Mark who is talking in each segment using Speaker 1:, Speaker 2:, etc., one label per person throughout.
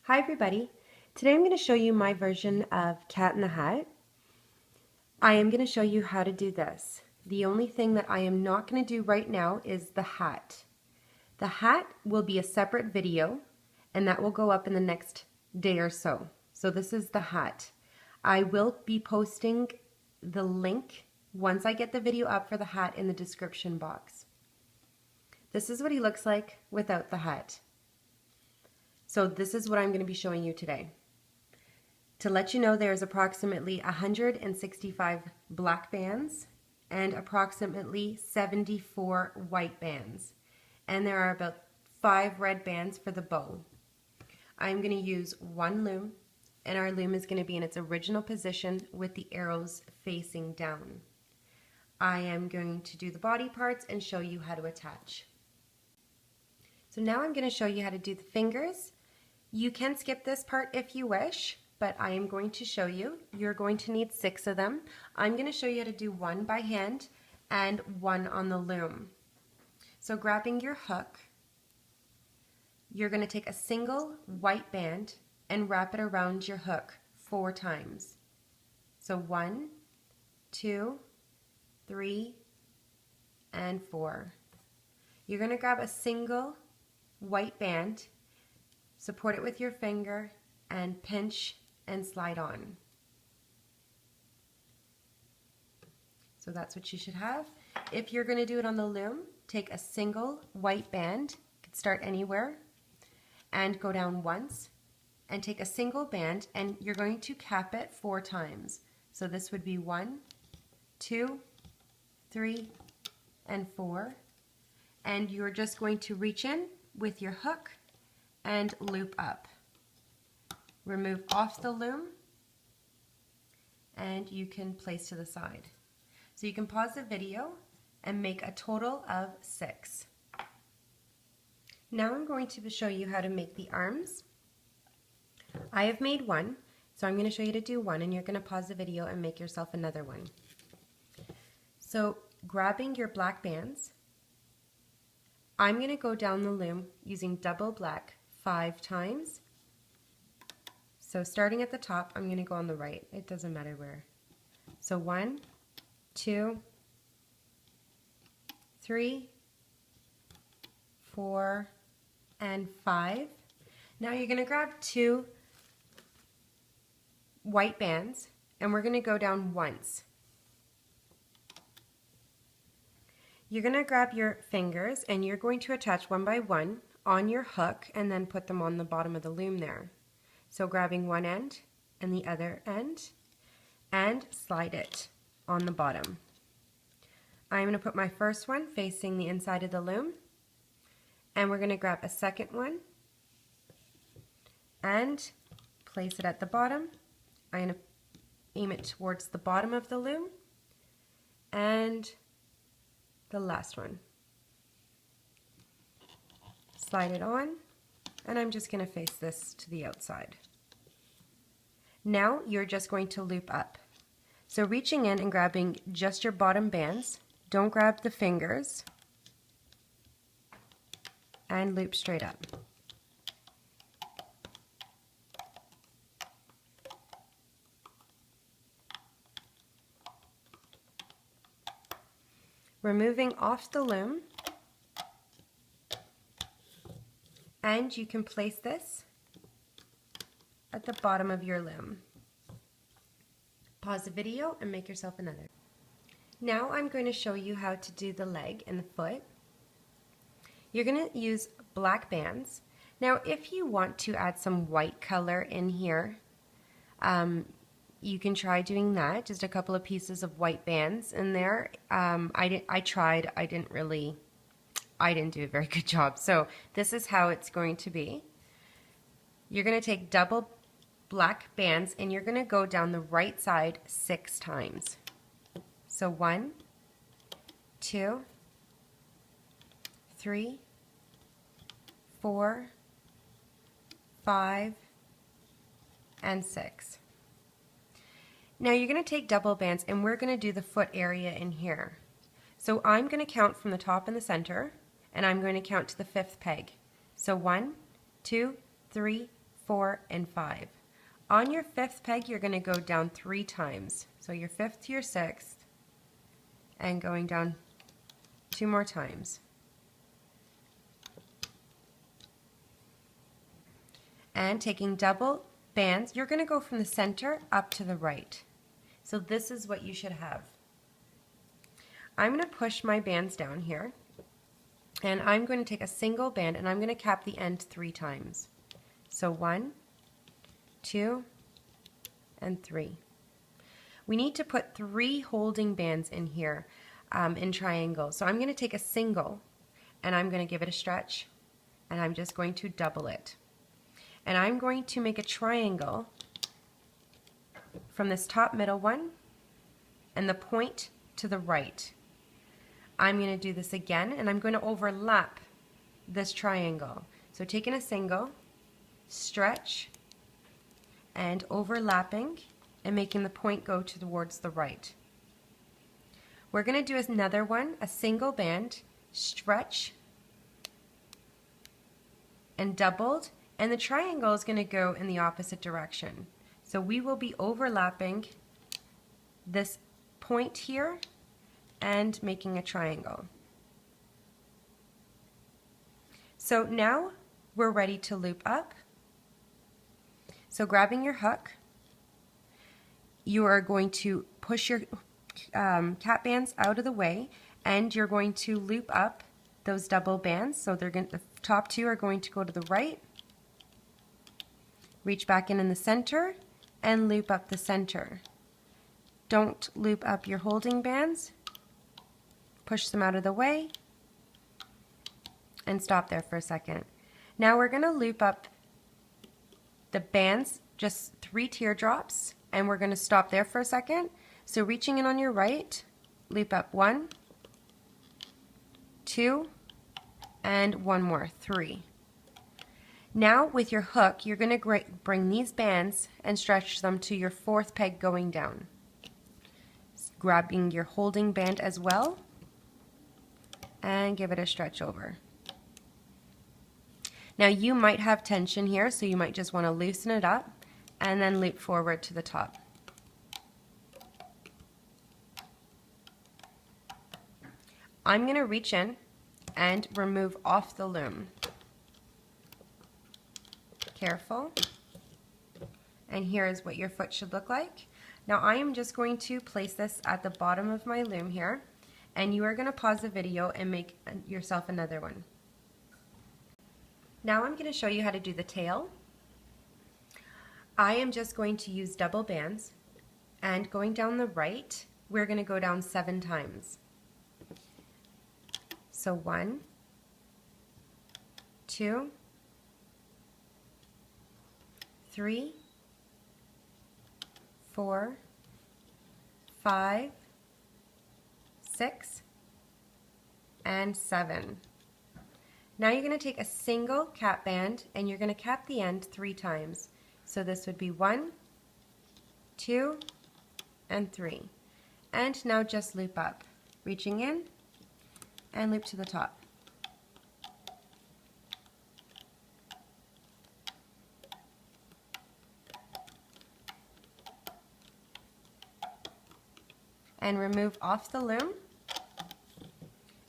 Speaker 1: Hi everybody. Today I'm going to show you my version of Cat in the Hat. I am going to show you how to do this. The only thing that I am not going to do right now is the hat. The hat will be a separate video and that will go up in the next day or so. So this is the hat. I will be posting the link once I get the video up for the hat in the description box. This is what he looks like without the hat. So this is what I'm going to be showing you today. To let you know, there's approximately 165 black bands and approximately 74 white bands. And there are about 5 red bands for the bow. I'm going to use one loom, and our loom is going to be in its original position with the arrows facing down. I am going to do the body parts and show you how to attach. So now I'm going to show you how to do the fingers. You can skip this part if you wish, but I am going to show you. You're going to need 6 of them. I'm going to show you how to do one by hand and one on the loom. So grabbing your hook, you're going to take a single white band and wrap it around your hook 4 times. So 1, 2, 3, and 4. You're going to grab a single white band, support it with your finger, and pinch and slide on. So that's what you should have. If you're going to do it on the loom, take a single white band, you could start anywhere, and go down once, and take a single band, and you're going to cap it 4 times. So this would be 1, 2, 3, and 4. And you're just going to reach in with your hook and loop up. Remove off the loom and you can place to the side. So you can pause the video and make a total of 6. Now I'm going to show you how to make the arms. I have made one, so I'm going to show you to do one, and you're going to pause the video and make yourself another one. So grabbing your black bands, I'm going to go down the loom using double black 5 times. So starting at the top, I'm going to go on the right. It doesn't matter where. So 1, 2, 3, 4, and 5. Now you're going to grab 2 white bands, and we're going to go down once. You're going to grab your fingers and you're going to attach one by one on your hook and then put them on the bottom of the loom there. So grabbing one end and the other end and slide it on the bottom. I'm going to put my first one facing the inside of the loom, and we're going to grab a second one and place it at the bottom. I'm going to aim it towards the bottom of the loom and the last one. Slide it on, and I'm just going to face this to the outside. Now you're just going to loop up. So reaching in and grabbing just your bottom bands, don't grab the fingers, and loop straight up. Removing off the loom, and you can place this at the bottom of your loom. Pause the video and make yourself another. Now I'm going to show you how to do the leg and the foot. You're going to use black bands. Now if you want to add some white color in here, you can try doing that, just a couple of pieces of white bands in there. I tried, I didn't do a very good job. So this is how it's going to be. You're going to take double black bands and you're going to go down the right side 6 times. So 1, 2, 3, 4, 5, and 6. Now you're going to take double bands and we're going to do the foot area in here. So I'm going to count from the top in the center, and I'm going to count to the 5th peg. So 1, 2, 3, 4, and 5. On your 5th peg, you're going to go down 3 times. So your 5th to your 6th, and going down 2 more times. And taking double bands, you're going to go from the center up to the right. So this is what you should have. I'm going to push my bands down here, and I'm going to take a single band and I'm going to cap the end 3 times. So 1, 2, and 3. We need to put 3 holding bands in here in triangles. So I'm going to take a single and I'm going to give it a stretch, and I'm just going to double it. And I'm going to make a triangle from this top middle one and the point to the right. I'm going to do this again, and I'm going to overlap this triangle. So taking a single, stretch, and overlapping, and making the point go towards the right. We're going to do another one, a single band, stretch, and doubled, and the triangle is going to go in the opposite direction. So we will be overlapping this point here and making a triangle. So now we're ready to loop up. So grabbing your hook, you are going to push your cap bands out of the way, and you're going to loop up those double bands. So the top 2 are going to go to the right, reach back in the center, and loop up the center. Don't loop up your holding bands. Push them out of the way and stop there for a second. Now we're going to loop up the bands, just 3 teardrops, and we're going to stop there for a second. So reaching in on your right, loop up 1, 2, and 1 more, 3. Now with your hook, you're going to bring these bands and stretch them to your 4th peg going down. Grabbing your holding band as well, and give it a stretch over. Now you might have tension here, so you might just want to loosen it up and then loop forward to the top. I'm going to reach in and remove off the loom. Careful. And here is what your foot should look like. Now I am just going to place this at the bottom of my loom here, and you are going to pause the video and make yourself another one. Now I'm going to show you how to do the tail. I am just going to use double bands, and going down the right, we're going to go down 7 times. So 1, 2, 3, 4, 5, 6, and 7. Now you're going to take a single cap band and you're going to cap the end 3 times. So this would be 1, 2, and 3. And now just loop up, reaching in and loop to the top. And remove off the loom.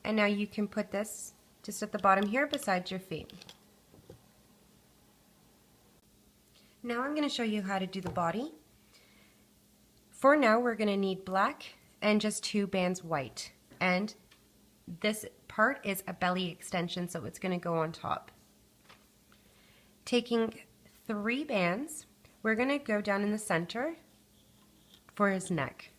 Speaker 1: And now you can put this just at the bottom here beside your feet. Now I'm going to show you how to do the body. For now we're going to need black and just 2 bands white. And this part is a belly extension, so it's going to go on top. Taking 3 bands, we're going to go down in the center for his neck.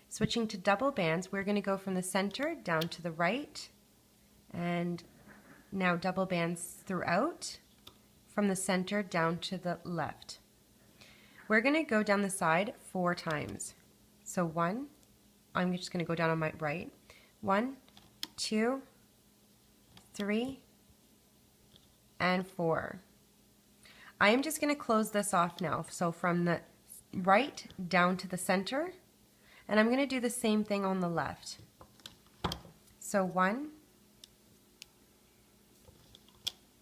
Speaker 1: Switching to double bands, we're going to go from the center down to the right, and now double bands throughout, from the center down to the left. We're going to go down the side 4 times. So 1, I'm just going to go down on my right, 1, 2, 3, and 4. I am just going to close this off now, so from the right down to the center. And I'm going to do the same thing on the left. So 1,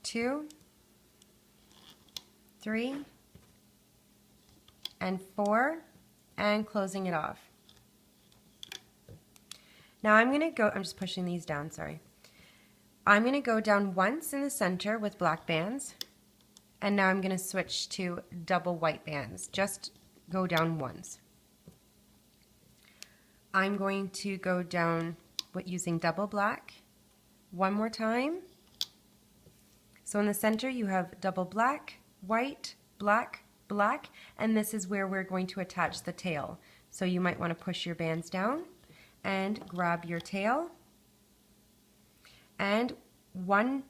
Speaker 1: 2, 3, and 4, and closing it off. Now I'm just pushing these down, sorry. I'm going to go down once in the center with black bands, and now I'm going to switch to double white bands. Just go down once. I'm going to go down using double black one more time. So in the center you have double black, white, black, black, and this is where we're going to attach the tail. So you might want to push your bands down and grab your tail, and one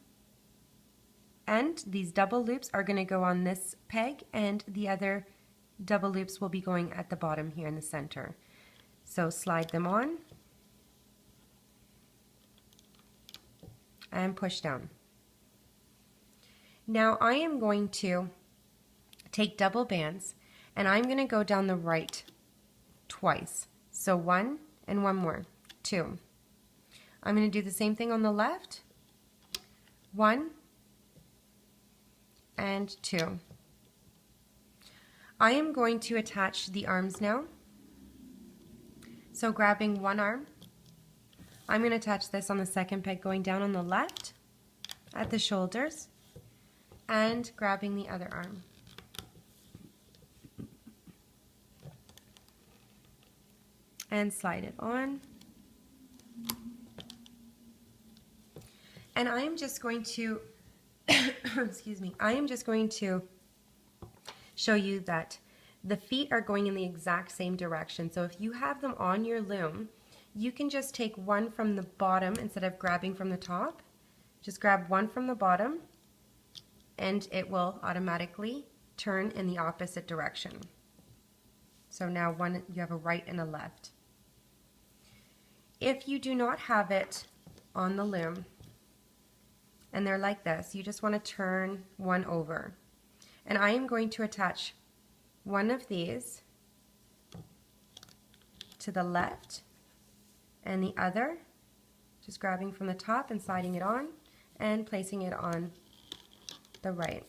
Speaker 1: end, these double loops are going to go on this peg, and the other double loops will be going at the bottom here in the center. So slide them on and push down. Now I am going to take double bands, and I'm going to go down the right twice. So 1 and 1 more, 2. I'm going to do the same thing on the left, 1 and 2. I am going to attach the arms now. So grabbing one arm, I'm going to attach this on the second peg going down on the left at the shoulders, and grabbing the other arm. And slide it on. And I am just going to, excuse me, I am just going to show you that the feet are going in the exact same direction. So if you have them on your loom, you can just take one from the bottom instead of grabbing from the top. Just grab one from the bottom, and it will automatically turn in the opposite direction. So now you have a right and a left. If you do not have it on the loom, and they're like this, you just want to turn one over. And I am going to attach one of these to the left and the other, just grabbing from the top and sliding it on and placing it on the right.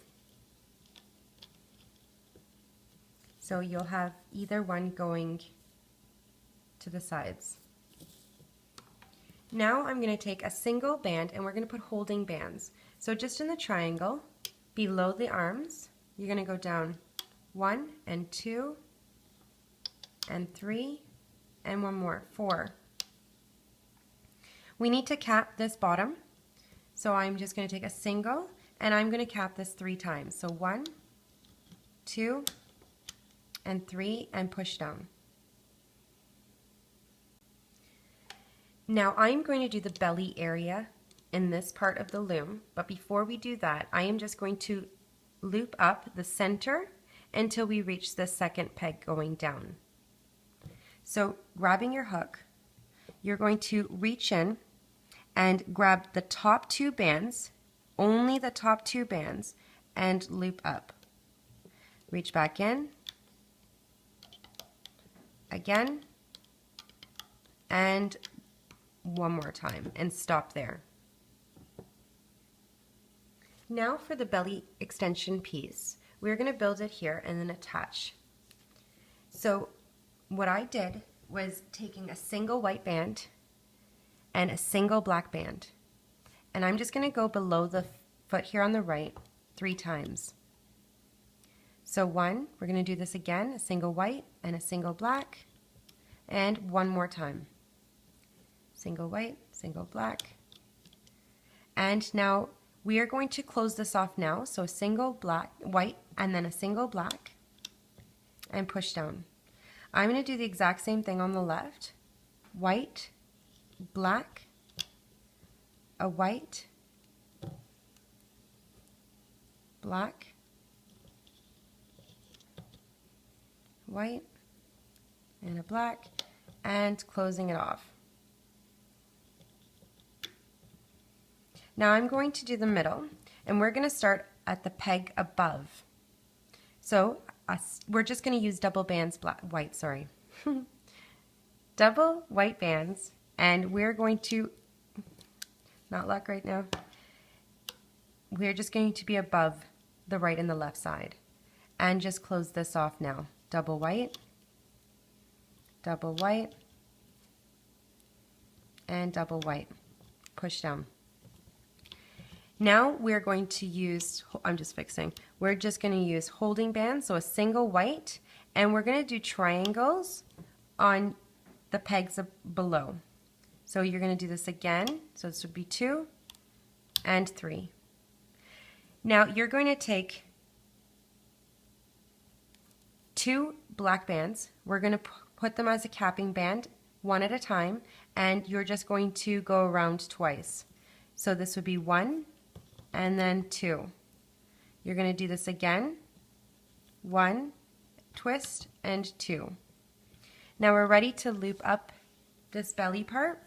Speaker 1: So you'll have either one going to the sides. Now I'm going to take a single band, and we're going to put holding bands. So just in the triangle, below the arms, you're going to go down 1 and 2 and 3 and 1 more, 4. We need to cap this bottom, so I'm just going to take a single, and I'm going to cap this 3 times. So 1, 2, and 3, and push down. Now I'm going to do the belly area in this part of the loom, but before we do that, I am just going to loop up the center until we reach the second peg going down. So grabbing your hook, you're going to reach in and grab the top 2 bands, only the top 2 bands, and loop up. Reach back in, again, and one more time, and stop there. Now for the belly extension piece, we're going to build it here and then attach. So what I did was taking a single white band and a single black band, and I'm just going to go below the foot here on the right 3 times. So 1, we're going to do this again, a single white and a single black, and one more time. Single white, single black. And now we are going to close this off now. So a single black, white, and then a single black, and push down. I'm going to do the exact same thing on the left. White, black, a white, black, white, and a black, and closing it off. Now I'm going to do the middle, and we're going to start at the peg above. So we're just going to use double bands, white, sorry. Double white bands, and we're going to, not luck right now, we're just going to be above the right and the left side. and just close this off now. Double white, and double white. Push down. Now we're going to use, we're just going to use holding bands, so a single white, and we're going to do triangles on the pegs below. So you're going to do this again, so this would be 2 and 3. Now you're going to take 2 black bands, we're going to put them as a capping band one at a time, and you're just going to go around twice. So this would be 1 and then 2. You're going to do this again, 1, twist, and 2. Now we're ready to loop up this belly part.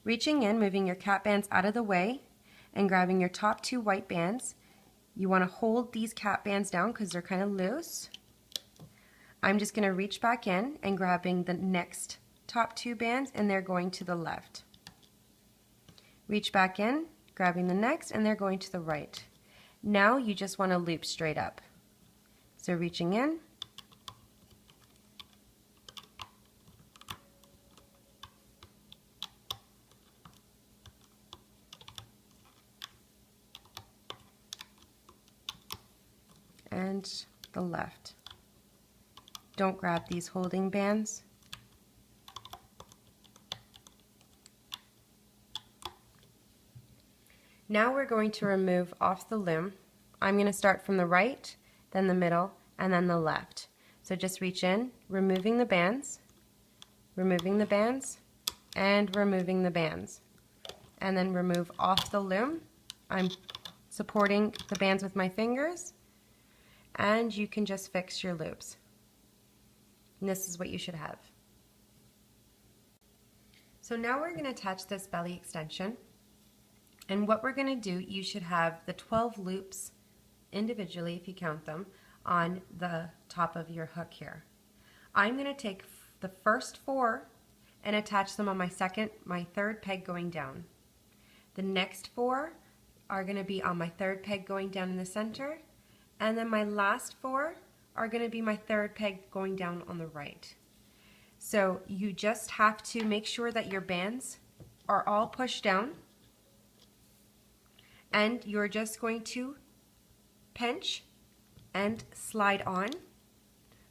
Speaker 1: Reaching in, moving your cap bands out of the way, and grabbing your top 2 white bands. You want to hold these cap bands down because they're kind of loose. I'm just going to reach back in and grabbing the next top 2 bands, and they're going to the left. Reach back in, grabbing the next, and they're going to the right. Now you just want to loop straight up. So reaching in, and the left. Don't grab these holding bands. Now we're going to remove off the loom. I'm going to start from the right, then the middle, and then the left. So just reach in, removing the bands, and removing the bands. And then remove off the loom. I'm supporting the bands with my fingers, and you can just fix your loops. And this is what you should have. So now we're going to attach this belly extension. And what we're going to do, you should have the 12 loops individually, if you count them, on the top of your hook here. I'm going to take the first 4 and attach them on my third peg going down. The next 4 are going to be on my third peg going down in the center, and then my last 4 are going to be my third peg going down on the right. So you just have to make sure that your bands are all pushed down, and you're just going to pinch and slide on,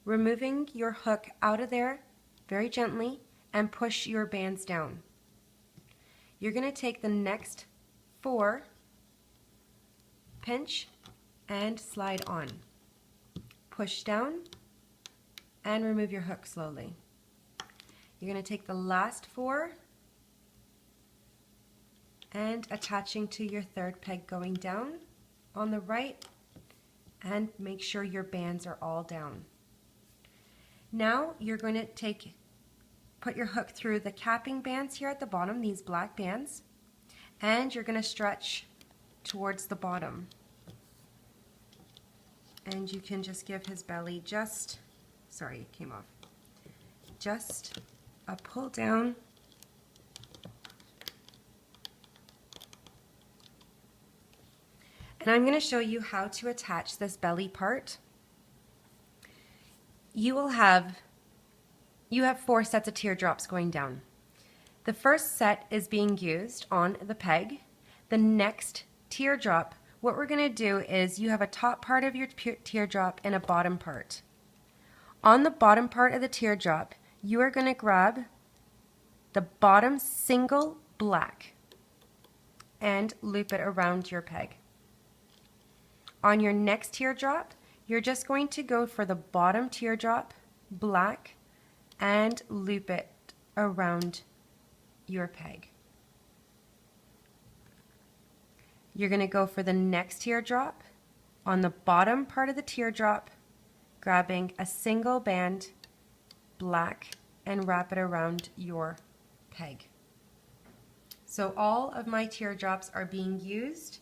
Speaker 1: removing your hook out of there very gently and push your bands down. You're going to take the next 4, pinch and slide on, push down, and remove your hook slowly. You're going to take the last 4 and attaching to your third peg going down on the right, and make sure your bands are all down. Now you're going to put your hook through the capping bands here at the bottom, these black bands, and you're going to stretch towards the bottom. And you can just give his belly just a pull down. And I'm going to show you how to attach this belly part. You have 4 sets of teardrops going down. The first set is being used on the peg. The next teardrop, what we're going to do is you have a top part of your teardrop and a bottom part. On the bottom part of the teardrop, you are going to grab the bottom single black and loop it around your peg. On your next teardrop, you're just going to go for the bottom teardrop, black, and loop it around your peg. You're going to go for the next teardrop. On the bottom part of the teardrop, grabbing a single band, black, and wrap it around your peg. So all of my teardrops are being used,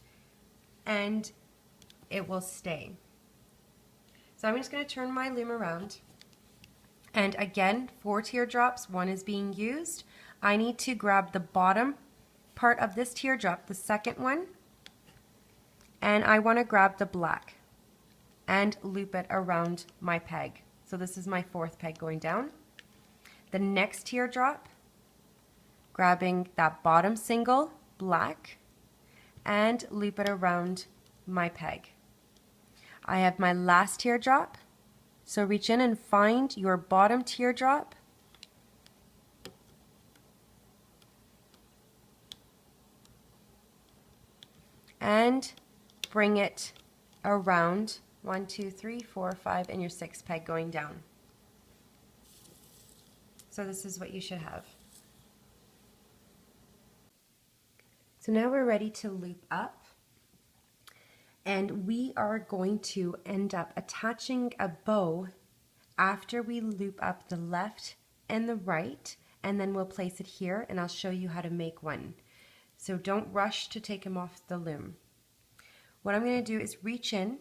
Speaker 1: and it will stay. So I'm just going to turn my loom around, and again, 4 teardrops, 1 is being used. I need to grab the bottom part of this teardrop, the second one, and I want to grab the black and loop it around my peg. So this is my fourth peg going down. The next teardrop, grabbing that bottom single, black, and loop it around my peg. I have my last teardrop, so reach in and find your bottom teardrop, and bring it around 1, 2, 3, 4, 5, and your sixth peg going down. So this is what you should have. So now we're ready to loop up, and we are going to end up attaching a bow after we loop up the left and the right, and then we'll place it here, and I'll show you how to make one. So don't rush to take them off the loom. What I'm going to do is reach in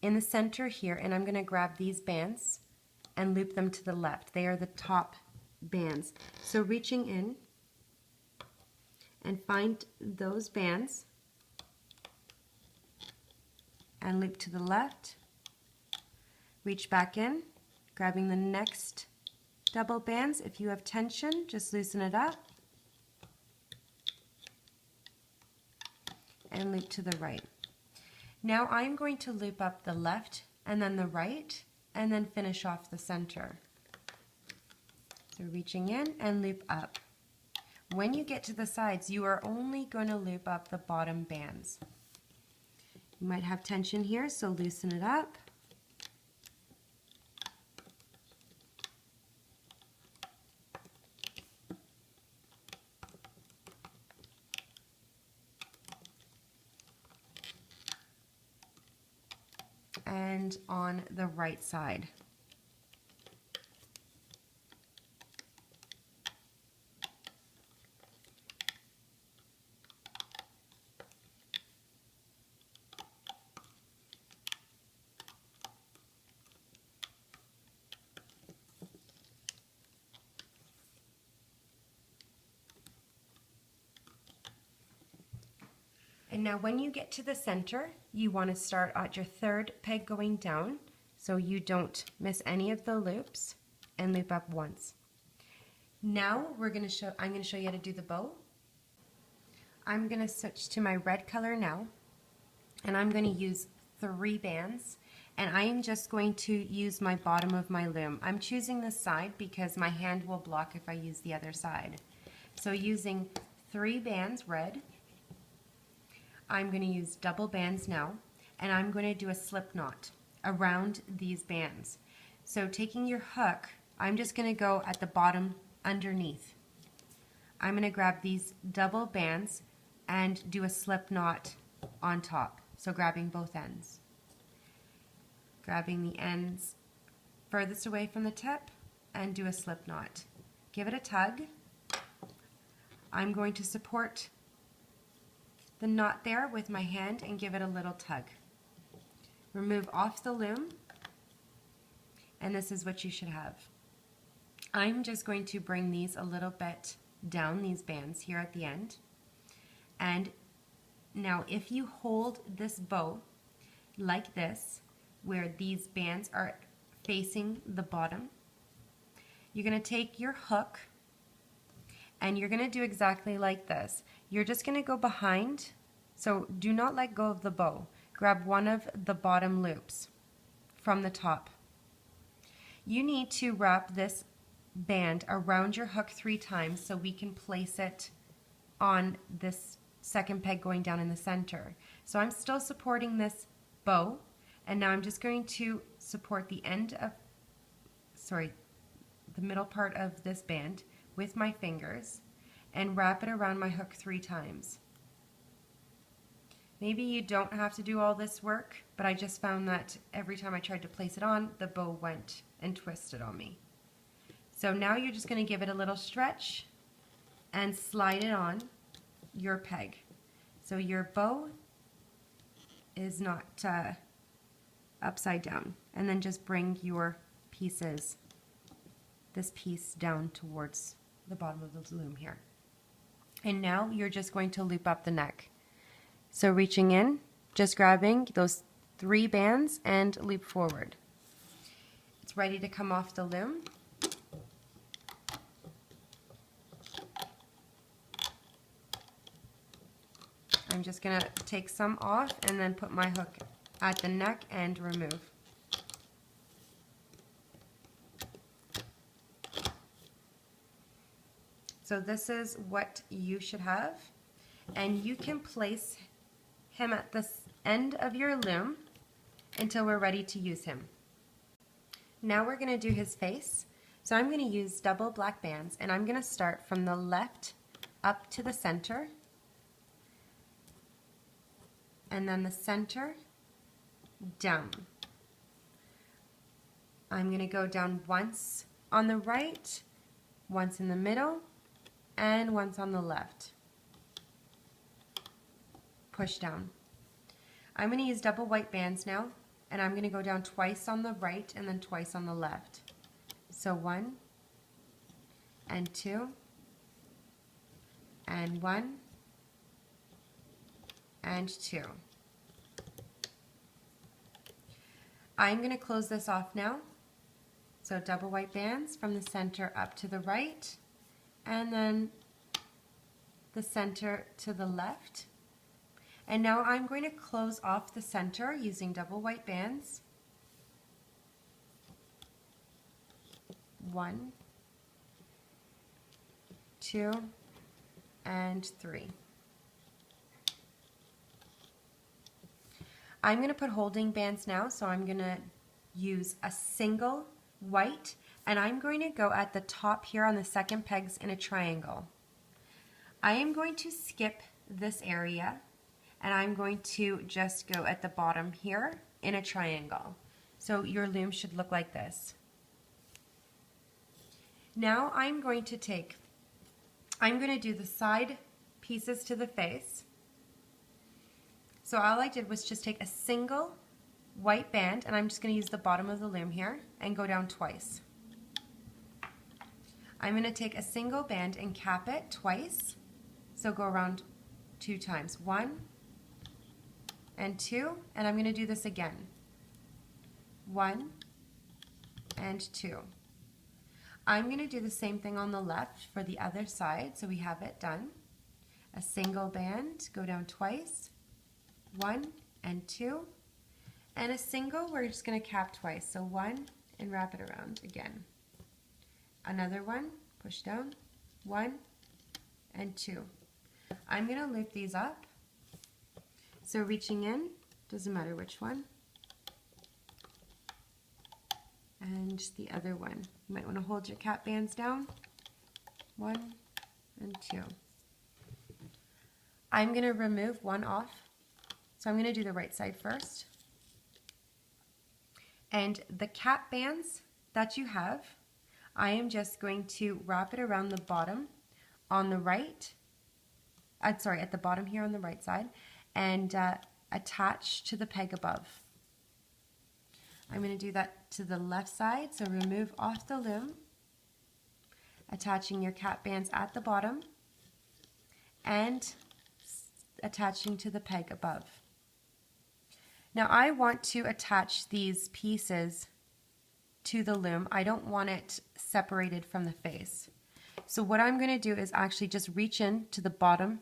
Speaker 1: the center here, and I'm going to grab these bands and loop them to the left. They are the top bands. So reaching in and find those bands and loop to the left, reach back in, grabbing the next double bands. If you have tension, just loosen it up and loop to the right. Now I'm going to loop up the left and then the right and then finish off the center. So reaching in and loop up. When you get to the sides, you are only going to loop up the bottom bands. You might have tension here, so loosen it up. And on the right side. And now when you get to the center, you want to start at your third peg going down so you don't miss any of the loops, and loop up once. Now I'm going to show you how to do the bow. I'm going to switch to my red color now, and I'm going to use 3 bands, and I am just going to use my bottom of my loom. I'm choosing this side because my hand will block if I use the other side. So using 3 bands red, I'm going to use double bands now, and I'm going to do a slip knot around these bands. So taking your hook, I'm just going to go at the bottom underneath. I'm going to grab these double bands and do a slip knot on top. So grabbing both ends. Grabbing the ends furthest away from the tip and do a slip knot. Give it a tug. I'm going to support the knot there with my hand and give it a little tug. Remove off the loom, and this is what you should have. I'm just going to bring these a little bit down, these bands here at the end. And now if you hold this bow like this, where these bands are facing the bottom, you're going to take your hook and you're going to do exactly like this. You're just going to go behind, so do not let go of the bow. Grab one of the bottom loops from the top. You need to wrap this band around your hook 3 times so we can place it on this second peg going down in the center. So I'm still supporting this bow, and now I'm just going to support the middle part of this band with my fingers and wrap it around my hook 3 times. Maybe you don't have to do all this work, but I just found that every time I tried to place it on, the bow went and twisted on me. So now you're just going to give it a little stretch and slide it on your peg. So your bow is not upside down. And then just bring your pieces, this piece down towards the bottom of the loom here. And now you're just going to loop up the neck. So reaching in, just grabbing those 3 bands and loop forward. It's ready to come off the loom. I'm just going to take some off and then put my hook at the neck and remove. So this is what you should have, and you can place him at the end of your loom until we're ready to use him. Now we're going to do his face. So I'm going to use double black bands, and I'm going to start from the left up to the center, and then the center down. I'm going to go down once on the right, once in the middle, and once on the left. Push down. I'm going to use double white bands now, and I'm going to go down twice on the right and then twice on the left. So 1 and 2 and 1 and 2. I'm going to close this off now. So double white bands from the center up to the right, and then the center to the left. And now I'm going to close off the center using double white bands. 1, 2, and 3. I'm going to put holding bands now, so I'm going to use a single white, and I'm going to go at the top here on the second pegs in a triangle. I am going to skip this area, and I'm going to just go at the bottom here in a triangle. So your loom should look like this. Now I'm going to do the side pieces to the face. So all I did was just take a single white band, and I'm just going to use the bottom of the loom here and go down twice. I'm going to take a single band and cap it twice. So go around 2 times. 1 and 2, and I'm going to do this again. 1 and 2. I'm going to do the same thing on the left for the other side, so we have it done. A single band, go down twice. 1 and 2, and a single, we're just going to cap twice. So 1 and wrap it around again. Another one, push down, 1 and 2. I'm going to loop these up. So reaching in, doesn't matter which one. And the other one. You might want to hold your cap bands down. 1 and 2. I'm going to remove one off. So I'm going to do the right side first. And the cap bands that you have, I am just going to wrap it around the bottom on the right, at the bottom here on the right side, and attach to the peg above. I'm going to do that to the left side, so remove off the loom, attaching your cap bands at the bottom, and attaching to the peg above. Now I want to attach these pieces to the loom. I don't want it separated from the face. So what I'm going to do is actually just reach in to the bottom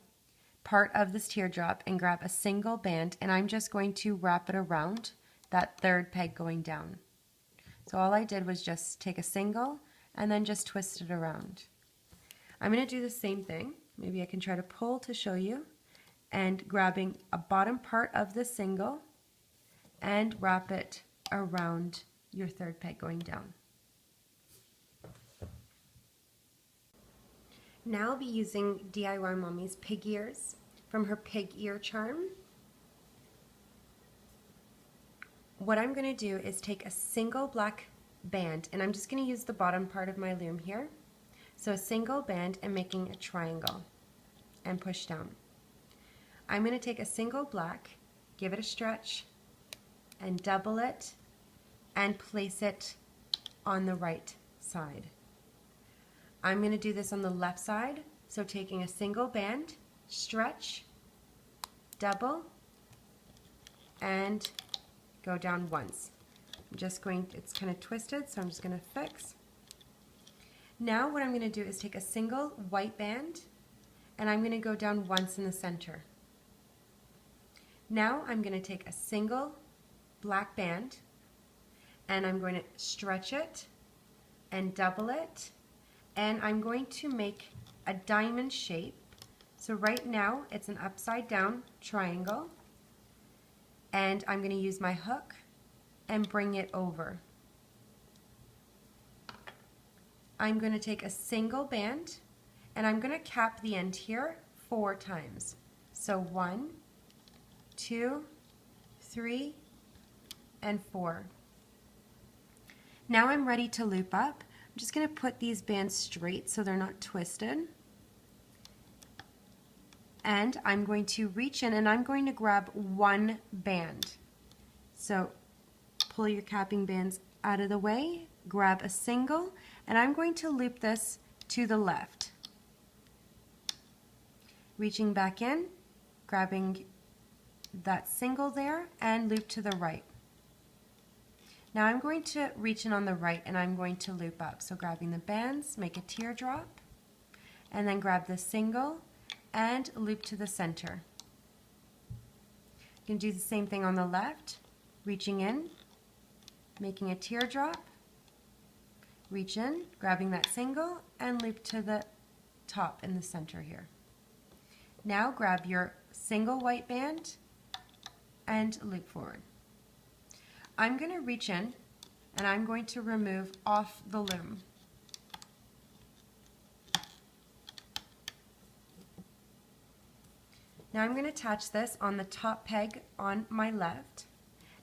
Speaker 1: part of this teardrop and grab a single band, and I'm just going to wrap it around that third peg going down. So all I did was just take a single and then just twist it around. I'm going to do the same thing. Maybe I can try to pull to show you, and grabbing a bottom part of the single and wrap it around your third peg going down. Now I'll be using DIY Mommy's pig ears from her pig ear charm. What I'm going to do is take a single black band, and I'm just going to use the bottom part of my loom here. So a single band and making a triangle and push down. I'm going to take a single black, give it a stretch, and double it and place it on the right side. I'm going to do this on the left side, so taking a single band, stretch, double, and go down once. I'm just going, it's kind of twisted, so I'm just going to fix. Now what I'm going to do is take a single white band and I'm going to go down once in the center. Now I'm going to take a single black band and I'm going to stretch it and double it, and I'm going to make a diamond shape. So right now it's an upside down triangle, and I'm going to use my hook and bring it over. I'm going to take a single band and I'm going to cap the end here 4 times. So 1, 2, 3, and 4. Now I'm ready to loop up. I'm just going to put these bands straight so they're not twisted. And I'm going to reach in and I'm going to grab one band. So pull your capping bands out of the way, grab a single, and I'm going to loop this to the left. Reaching back in, grabbing that single there, and loop to the right. Now I'm going to reach in on the right and I'm going to loop up. So grabbing the bands, make a teardrop, and then grab the single and loop to the center. You can do the same thing on the left, reaching in, making a teardrop, reach in, grabbing that single, and loop to the top in the center here. Now grab your single white band and loop forward. I'm going to reach in and I'm going to remove off the loom. Now I'm going to attach this on the top peg on my left,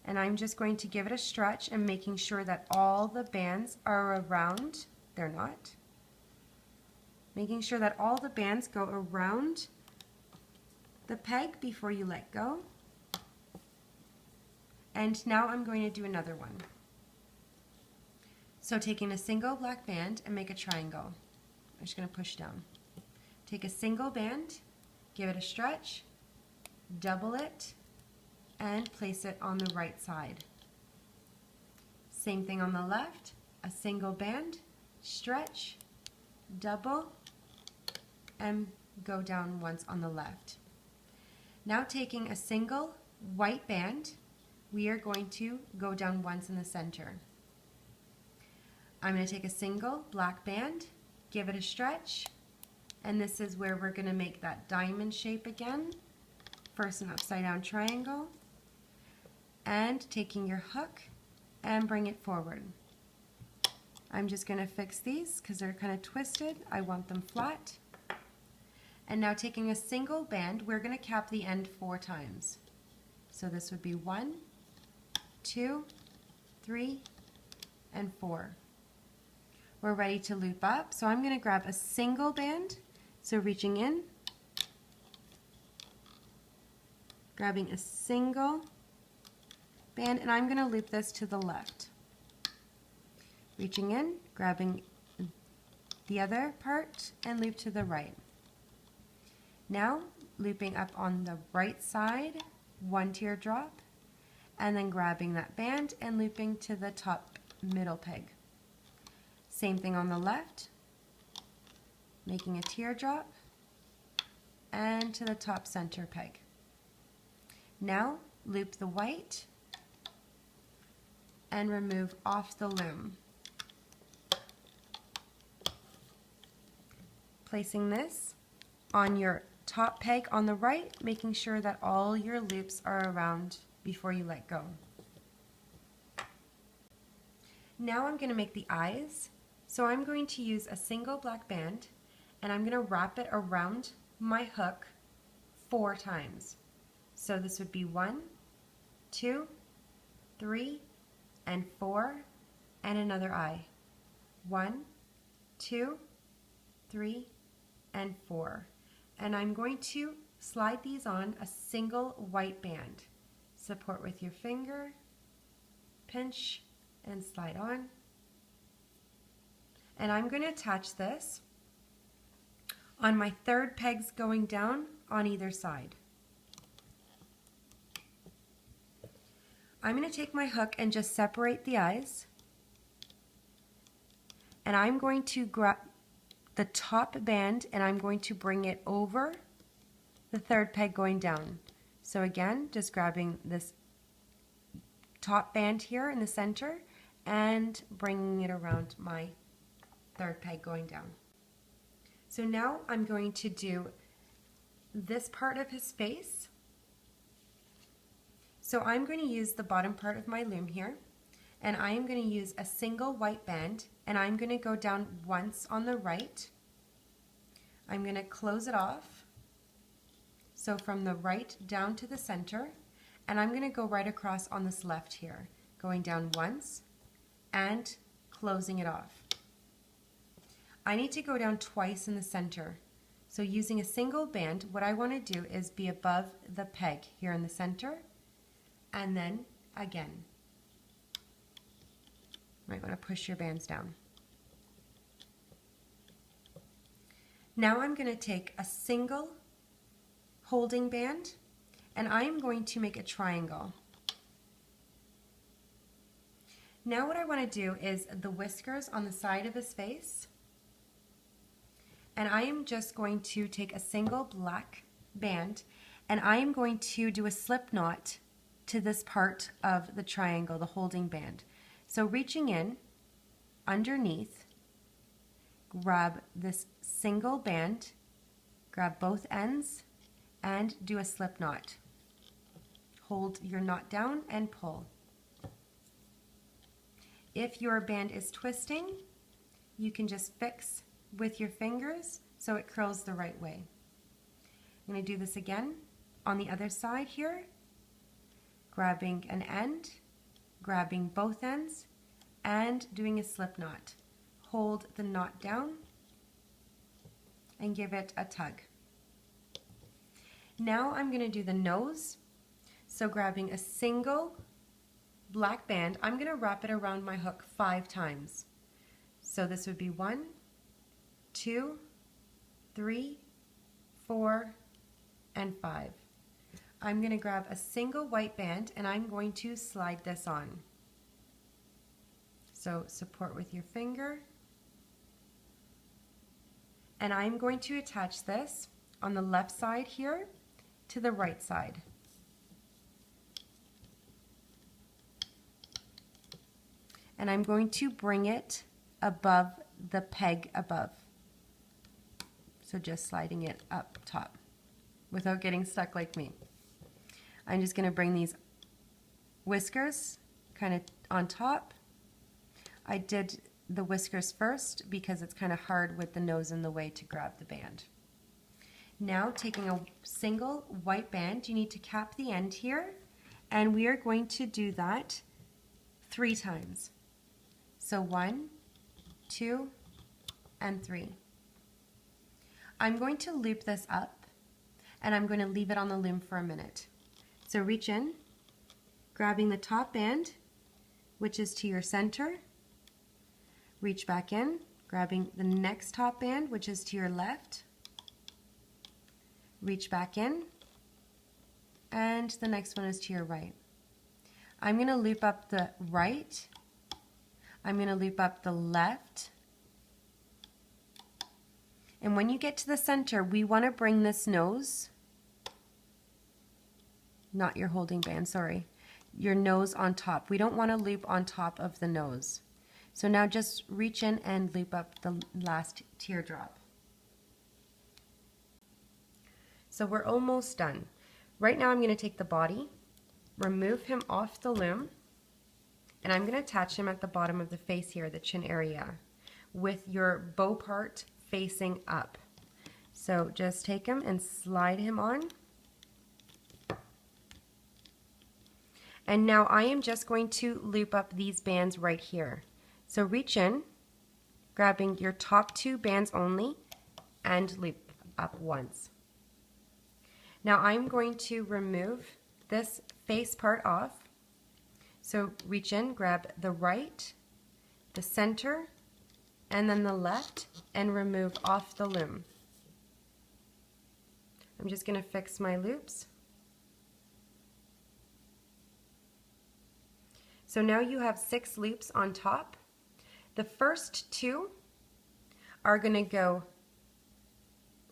Speaker 1: and I'm just going to give it a stretch and making sure that all the bands are around. They're not. Making sure that all the bands go around the peg before you let go. And now I'm going to do another one. So taking a single black band and make a triangle. I'm just going to push down. Take a single band, give it a stretch, double it, and place it on the right side. Same thing on the left, a single band, stretch, double, and go down once on the left. Now taking a single white band, we are going to go down once in the center. I'm going to take a single black band, give it a stretch, and this is where we're going to make that diamond shape again. First an upside down triangle, and taking your hook and bring it forward. I'm just going to fix these because they're kind of twisted. I want them flat. And now taking a single band, we're going to cap the end 4 times. So this would be 1, 2, 3, and 4. We're ready to loop up, so I'm going to grab a single band, so reaching in, grabbing a single band, and I'm going to loop this to the left. Reaching in, grabbing the other part, and loop to the right. Now looping up on the right side, 1 teardrop, and then grabbing that band and looping to the top middle peg. Same thing on the left, making a teardrop, and to the top center peg. Now loop the white and remove off the loom. Placing this on your top peg on the right, making sure that all your loops are around before you let go. Now I'm going to make the eyes. So I'm going to use a single black band and I'm going to wrap it around my hook 4 times. So this would be 1, 2, 3, and 4, and another eye. 1, 2, 3, and 4. And I'm going to slide these on a single white band. Support with your finger, pinch, and slide on. And I'm going to attach this on my 3rd pegs going down on either side. I'm going to take my hook and just separate the eyes. And I'm going to grab the top band and I'm going to bring it over the third peg going down. So again, just grabbing this top band here in the center and bringing it around my third peg going down. So now I'm going to do this part of his face. So I'm going to use the bottom part of my loom here, and I am going to use a single white band, and I'm going to go down once on the right. I'm going to close it off, so from the right down to the center, and I'm going to go right across on this left here, going down once and closing it off. I need to go down twice in the center. So using a single band, what I want to do is be above the peg here in the center, and then again. You might want to push your bands down. Now I'm going to take a single holding band and I am going to make a triangle. Now what I want to do is the whiskers on the side of his face, and I am just going to take a single black band and I am going to do a slip knot to this part of the triangle, the holding band. So reaching in underneath, grab this single band, grab both ends, and do a slip knot. Hold your knot down and pull. If your band is twisting, you can just fix with your fingers so it curls the right way. I'm going to do this again on the other side here, grabbing an end, grabbing both ends, and doing a slip knot. Hold the knot down and give it a tug. Now I'm going to do the nose. So grabbing a single black band, I'm going to wrap it around my hook 5 times. So this would be 1, 2, 3, 4, and 5. I'm going to grab a single white band and I'm going to slide this on. So support with your finger. And I'm going to attach this on the left side here to the right side. And I'm going to bring it above the peg above. So just sliding it up top without getting stuck like me. I'm just going to bring these whiskers kind of on top. I did the whiskers first because it's kind of hard with the nose in the way to grab the band. Now taking a single white band, you need to cap the end here, and we are going to do that 3 times. So 1, 2, and 3. I'm going to loop this up and I'm going to leave it on the loom for a minute. So reach in, grabbing the top band, which is to your center, reach back in, grabbing the next top band, which is to your left, reach back in, and the next one is to your right. I'm going to loop up the right, I'm going to loop up the left, and when you get to the center, we want to bring this nose, not your holding band, sorry, your nose on top. We don't want to loop on top of the nose. So now just reach in and loop up the last teardrop. So we're almost done. Right now I'm going to take the body, remove him off the loom, and I'm going to attach him at the bottom of the face here, the chin area, with your bow part facing up. So just take him and slide him on. And now I am just going to loop up these bands right here. So reach in, grabbing your top 2 bands only, and loop up once. Now I'm going to remove this face part off. So reach in, grab the right, the center, and then the left, and remove off the loom. I'm just going to fix my loops. So now you have 6 loops on top. The first 2 are going to go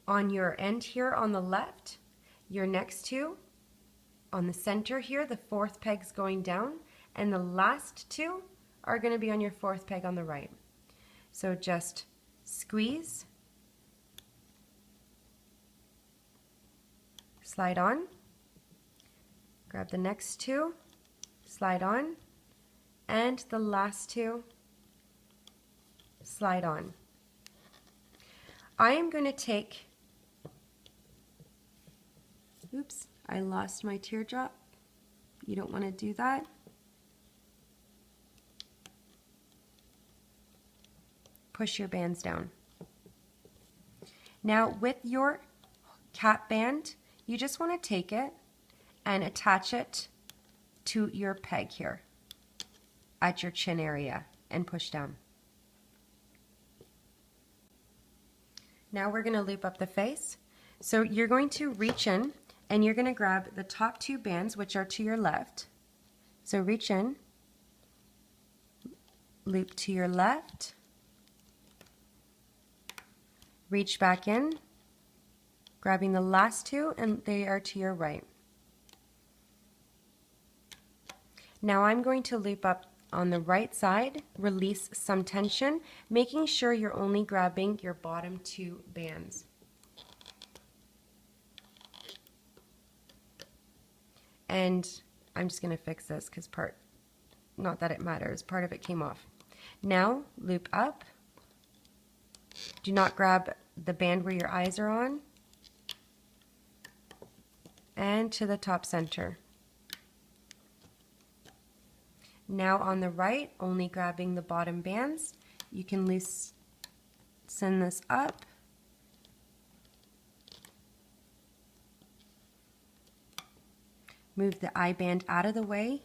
Speaker 1: on your end here on the left. Your next 2 on the center here, the 4th peg's going down, and the last 2 are going to be on your 4th peg on the right. So just squeeze, slide on, grab the next 2, slide on, and the last 2, slide on. I am going to take, oops, I lost my teardrop. You don't want to do that. Push your bands down. Now with your cap band, you just want to take it and attach it to your peg here at your chin area and push down. Now we're going to loop up the face. So you're going to reach in and you're going to grab the top 2 bands, which are to your left. So reach in, loop to your left, reach back in, grabbing the last 2, and they are to your right. Now I'm going to loop up on the right side, release some tension, making sure you're only grabbing your bottom 2 bands. And I'm just going to fix this because not that it matters, part of it came off. Now loop up. Do not grab the band where your eyes are on. And to the top center. Now on the right, only grabbing the bottom bands. You can loosen this up. Move the eye band out of the way.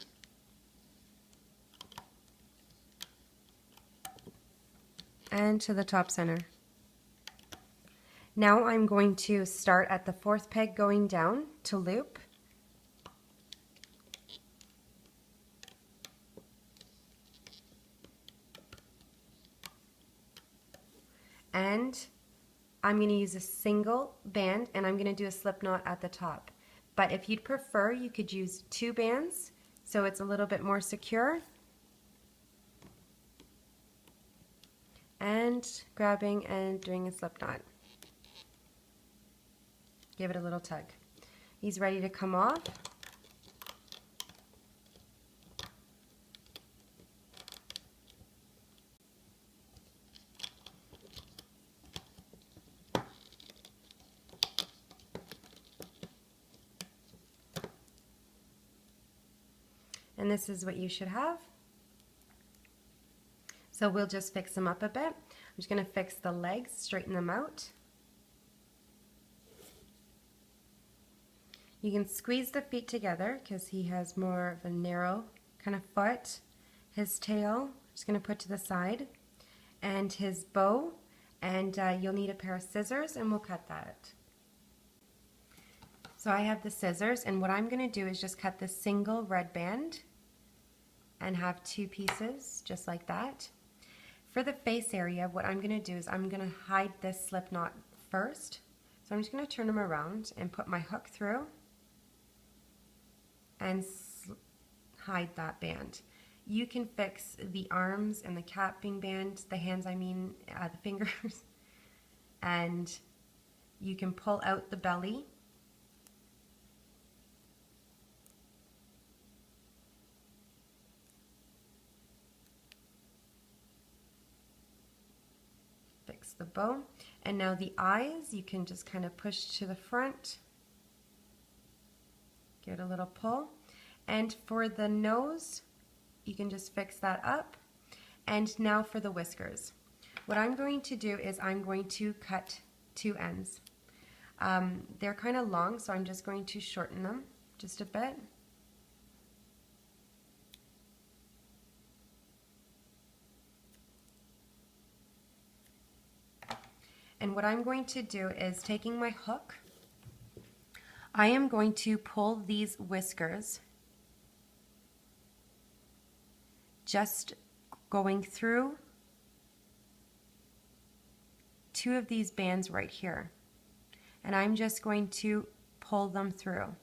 Speaker 1: And to the top center. Now I'm going to start at the 4th peg going down to loop. And I'm going to use a single band and I'm going to do a slip knot at the top. But if you'd prefer, you could use 2 bands so it's a little bit more secure. And grabbing and doing a slip knot. Give it a little tug. He's ready to come off. And this is what you should have. So we'll just fix them up a bit. I'm just going to fix the legs, straighten them out. You can squeeze the feet together because he has more of a narrow kind of foot. His tail, just going to put to the side, and his bow, and you'll need a pair of scissors and we'll cut that. So I have the scissors, and what I'm going to do is just cut this single red band and have 2 pieces just like that. For the face area, what I'm going to do is I'm going to hide this slip knot first. So I'm just going to turn them around and put my hook through and hide that band. You can fix the arms and the capping band, the hands I mean, the fingers, and you can pull out the belly. Fix the bow. And now the eyes, you can just kind of push to the front. Give it a little pull. And for the nose, you can just fix that up. And now for the whiskers. What I'm going to do is I'm going to cut 2 ends. They're kind of long, so I'm just going to shorten them just a bit. And what I'm going to do is, taking my hook, I am going to pull these whiskers just going through 2 of these bands right here. And I'm just going to pull them through.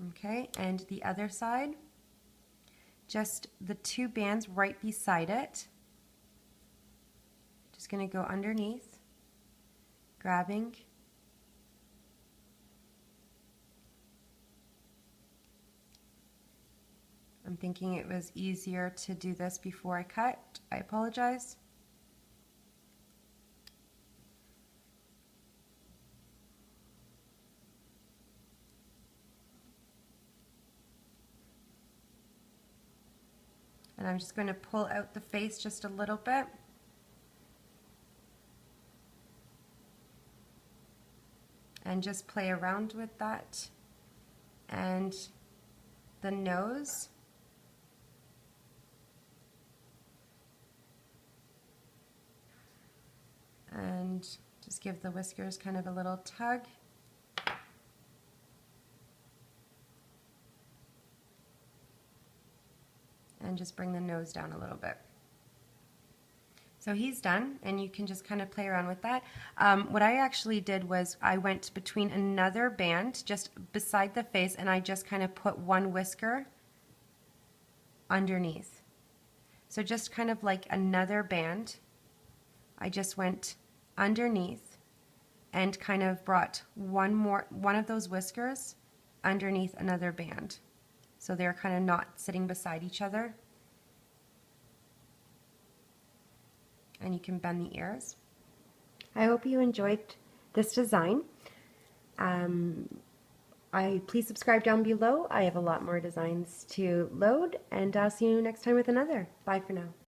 Speaker 1: Okay, and the other side, just the 2 bands right beside it. Just going to go underneath, grabbing, I'm thinking it was easier to do this before I cut. I apologize. And I'm just going to pull out the face just a little bit. And just play around with that. And the nose. And just give the whiskers kind of a little tug. And just bring the nose down a little bit. So he's done, and you can just kind of play around with that. What I actually did was I went between another band just beside the face, and I just kind of put one whisker underneath. So just kind of like another band, I just went underneath and kind of brought one of those whiskers underneath another band. So they're kind of not sitting beside each other. And you can bend the ears. I hope you enjoyed this design. Please subscribe down below. I have a lot more designs to load, and I'll see you next time with another. Bye for now.